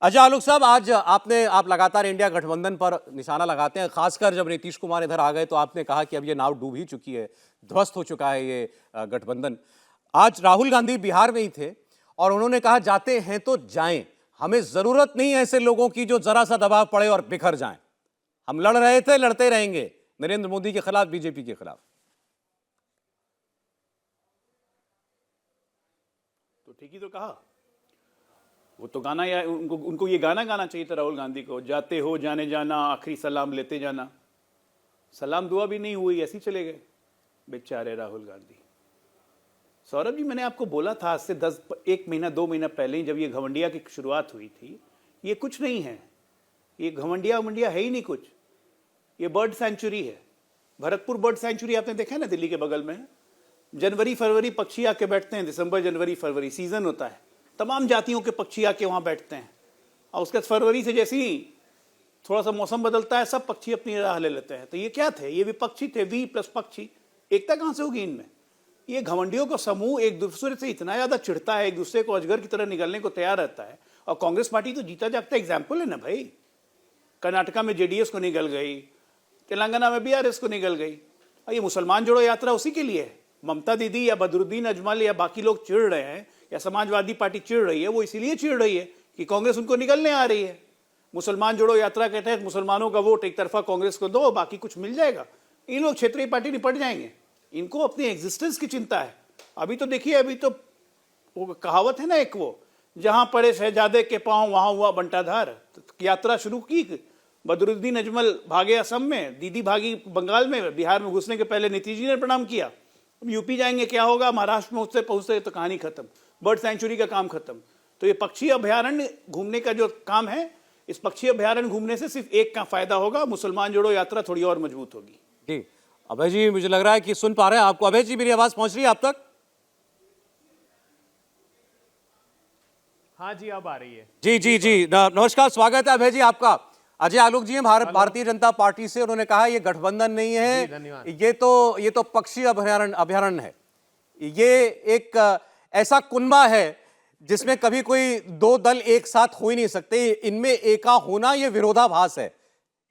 अच्छा आलोक साहब, आज आप लगातार इंडिया गठबंधन पर निशाना लगाते हैं, खासकर जब नीतीश कुमार इधर आ गए तो आपने कहा कि अब ये नाव डूब ही चुकी है, ध्वस्त हो चुका है ये गठबंधन। आज राहुल गांधी बिहार में ही थे और उन्होंने कहा जाते हैं तो जाएं, हमें जरूरत नहीं है ऐसे लोगों की जो जरा सा दबाव पड़े और बिखर जाएं। हम लड़ रहे थे, लड़ते रहेंगे नरेंद्र मोदी के खिलाफ, बीजेपी के खिलाफ। तो ठीक ही तो कहा। वो तो गाना, या उनको ये गाना गाना चाहिए था राहुल गांधी को, जाते हो जाने जाना, आखिरी सलाम लेते जाना। सलाम दुआ भी नहीं हुई, ऐसे ही चले गए बेचारे राहुल गांधी। सौरभ जी, मैंने आपको बोला था आज से 1 महीना 2 महीना पहले ही, जब ये घमंडिया की शुरुआत हुई थी, ये कुछ नहीं है, ये घमंडिया है ही नहीं कुछ। ये बर्ड सेंचुरी है, भरतपुर बर्ड सेंचुरी आपने देखा है ना, दिल्ली के बगल में। जनवरी फरवरी पक्षी आके बैठते हैं, दिसंबर जनवरी फरवरी सीजन होता है, तमाम जातियों के पक्षी आके वहां बैठते हैं। और उसके फरवरी से जैसे ही थोड़ा सा मौसम बदलता है, सब पक्षी अपनी राह ले लेते हैं। तो ये क्या थे? ये भी पक्षी थे, वी प्लस पक्षी। एकता कहां से होगी इनमें? ये घमंडियों का समूह एक दूसरे से इतना ज्यादा चिढ़ता है, एक दूसरे को अजगर की तरह निगलने को तैयार रहता है। और कांग्रेस पार्टी तो जीता जागता एग्जाम्पल है ना भाई। कर्नाटका में जेडीएस को निगल गई, तेलंगाना में बीआरएस को निगल गई। और ये मुसलमान जोड़ो यात्रा उसी के लिए है। ममता दीदी या बदरुद्दीन अजमल या बाकी लोग चिढ़ रहे हैं, या समाजवादी पार्टी चिढ़ रही है, वो इसीलिए चिढ़ रही है कि कांग्रेस उनको निगलने आ रही है। मुसलमान जोड़ो यात्रा के तहत मुसलमानों का वोट एक तरफा कांग्रेस को दो, बाकी कुछ मिल जाएगा। इन लोग क्षेत्रीय पार्टी निपट जाएंगे, इनको अपनी एग्जिस्टेंस की चिंता है। अभी तो देखिए, अभी तो वो कहावत है ना एक, वो जहां पड़े शहजादे के पांव वहां हुआ बंटाधार। तो यात्रा शुरू की, बदरुद्दीन अजमल भागे असम में, दीदी भागी बंगाल में, बिहार में घुसने के पहले नीतीश जी ने प्रणाम किया। यूपी जाएंगे, क्या होगा? महाराष्ट्र में उससे पहुंचते तो कहानी खत्म, बर्ड सेंचुरी का काम खत्म। तो ये पक्षी अभयारण्य घूमने का जो काम है, इस पक्षी अभयारण्य घूमने से सिर्फ एक का फायदा होगा, मुसलमान जोड़ो यात्रा थोड़ी और मजबूत होगी। जी अभय जी, मुझे लग रहा है कि सुन पा रहे हैं आपको। अभय जी, मेरी आवाज पहुंच रही है आप तक? हाँ जी, अब आ रही है। जी जी जी, नमस्कार, स्वागत है अभय जी आपका। अजय आलोक जी हैं भारतीय जनता पार्टी से। उन्होंने कहा ये गठबंधन नहीं है, ये तो पक्षी अभयारण्य है। ये एक ऐसा कुनबा है जिसमें कभी कोई दो दल एक साथ हो ही नहीं सकते। इनमें एका होना ये विरोधाभास है,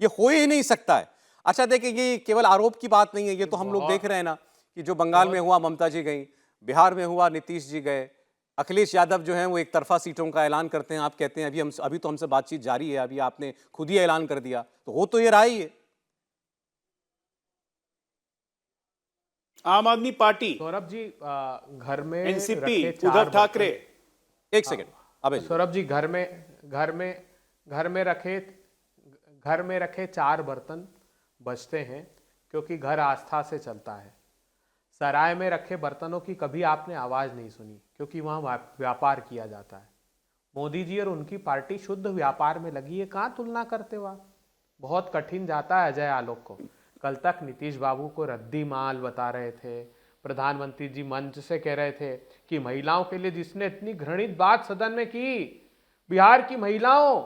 ये हो ही नहीं सकता है। अच्छा देखिए, ये केवल आरोप की बात नहीं है, ये तो हम लोग देख रहे हैं ना कि जो बंगाल में हुआ ममता जी गई, बिहार में हुआ नीतीश जी गए, अखिलेश यादव जो हैं वो एक तरफा सीटों का ऐलान करते हैं। आप कहते हैं अभी तो हमसे बातचीत जारी है, अभी आपने खुद ही ऐलान कर दिया, तो हो तो ये रहा ही है। आम आदमी पार्टी, सौरभ जी, घर में एनसीपी, रखे उद्धव ठाकरे। एक सेकंड अबे सौरभ जी, घर में रखे 4 बर्तन बचते हैं, क्योंकि घर आस्था से चलता है। सराय में रखे बर्तनों की कभी आपने आवाज नहीं सुनी, क्योंकि वहां व्यापार किया जाता है। मोदी जी और उनकी पार्टी शुद्ध व्यापार में लगी है, कहां तुलना करते हो आप? बहुत कठिन जाता है अजय आलोक को। कल तक नीतीश बाबू को रद्दी माल बता रहे थे, प्रधानमंत्री जी मंच से कह रहे थे कि महिलाओं के लिए जिसने इतनी घृणित बात सदन में की, बिहार की महिलाओं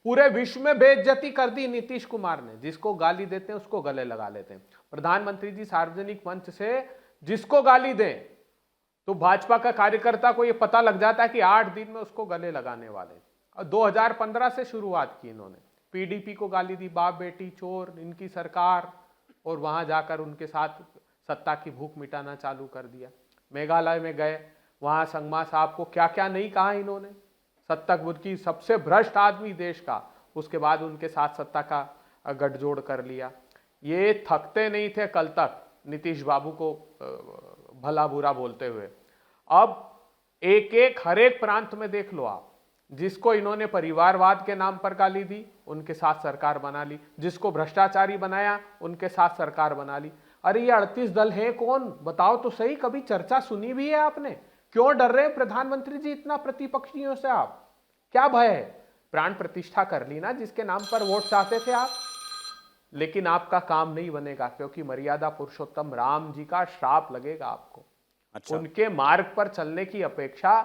पूरे विश्व में बेइज्जती कर दी नीतीश कुमार ने। जिसको गाली देते हैं उसको गले लगा लेते हैं। प्रधानमंत्री जी सार्वजनिक मंच से जिसको गाली दें तो भाजपा का कार्यकर्ता को यह पता लग जाता है कि 8 दिन में उसको गले लगाने वाले। और 2015 से शुरुआत की इन्होंने, पीडीपी को गाली दी, बाप बेटी चोर, इनकी सरकार, और वहां जाकर उनके साथ सत्ता की भूख मिटाना चालू कर दिया। मेघालय में गए, वहां संगमा साहब को क्या क्या नहीं कहा इन्होंने, सत्ता बुद्ध की सबसे भ्रष्ट आदमी देश का। उसके बाद उनके साथ सत्ता का गठजोड़ कर लिया। ये थकते नहीं थे कल तक नीतीश बाबू को भला बुरा बोलते हुए। अब हर एक प्रांत में देख लो आप, जिसको इन्होंने परिवारवाद के नाम पर गाली दी उनके साथ सरकार बना ली, जिसको भ्रष्टाचारी बनाया उनके साथ सरकार बना ली। अरे ये 38 दल हैं कौन, बताओ तो सही, कभी चर्चा सुनी भी है आपने? क्यों डर रहे हैं प्रधानमंत्री जी इतना प्रतिपक्षियों से? आप क्या भय है? प्राण प्रतिष्ठा कर ली ना, जिसके नाम पर वोट चाहते थे आप। लेकिन आपका काम नहीं बनेगा, क्योंकि मर्यादा पुरुषोत्तम राम जी का श्राप लगेगा आपको। अच्छा। उनके मार्ग पर चलने की अपेक्षा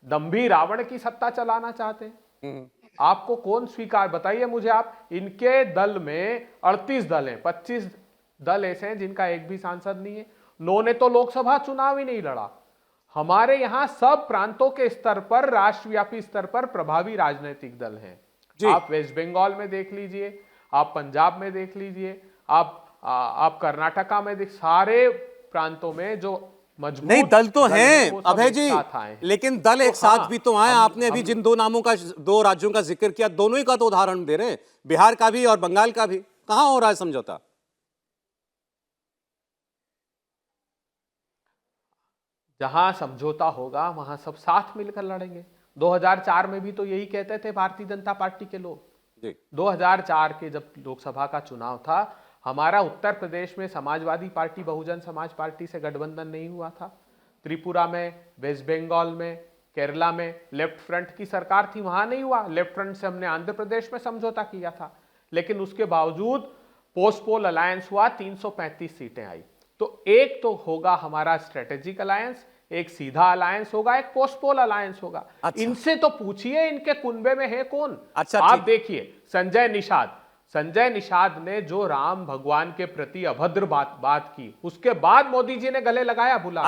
दंभी रावण की सत्ता चलाना चाहते हैं। आपको कौन स्वीकार, बताइए मुझे आप। इनके दल में 38 दल हैं, 25 दल ऐसे हैं जिनका एक भी सांसद नहीं है। 9 ने तो लोकसभा चुनाव ही नहीं लड़ा। हमारे यहां सब प्रांतों के स्तर पर, राष्ट्रव्यापी स्तर पर प्रभावी राजनीतिक दल हैं। आप वेस्ट बंगाल में देख लीजिए, आप पंजाब में देख लीजिए, आप कर्नाटका में देख, सारे प्रांतों में जो मजबूत नहीं, दल तो हैं वो सब अभय एक जी, साथ आए हैं। लेकिन दल एक तो साथ हाँ, भी तो आए। आपने अभी जिन दो नामों का, दो राज्यों का जिक्र किया, दोनों ही का तो उदाहरण दे रहे हैं, बिहार का भी और बंगाल का भी। कहां हो रहा है समझौता? जहां समझौता होगा वहां सब साथ मिलकर लड़ेंगे। 2004 में भी तो यही कहते थे भारतीय जनता पार्टी के लोग। जी 2004 के जब लोकसभा का चुनाव था, हमारा उत्तर प्रदेश में समाजवादी पार्टी, बहुजन समाज पार्टी से गठबंधन नहीं हुआ था। त्रिपुरा में, वेस्ट बंगाल में, केरला में लेफ्ट फ्रंट की सरकार थी, वहां नहीं हुआ। लेफ्ट फ्रंट से हमने आंध्र प्रदेश में समझौता किया था, लेकिन उसके बावजूद पोस्ट पोल अलायंस हुआ, 335 सीटें आई। तो एक तो होगा हमारा स्ट्रेटेजिक अलायंस, एक सीधा अलायंस होगा, एक पोस्ट पोल अलायंस होगा। अच्छा। इनसे तो पूछिए इनके कुनबे में है कौन। अच्छा, आप ठीक। देखिए संजय निषाद ने जो राम भगवान के प्रति अभद्र बात की, उसके बाद मोदी जी ने गले लगाया, बुला।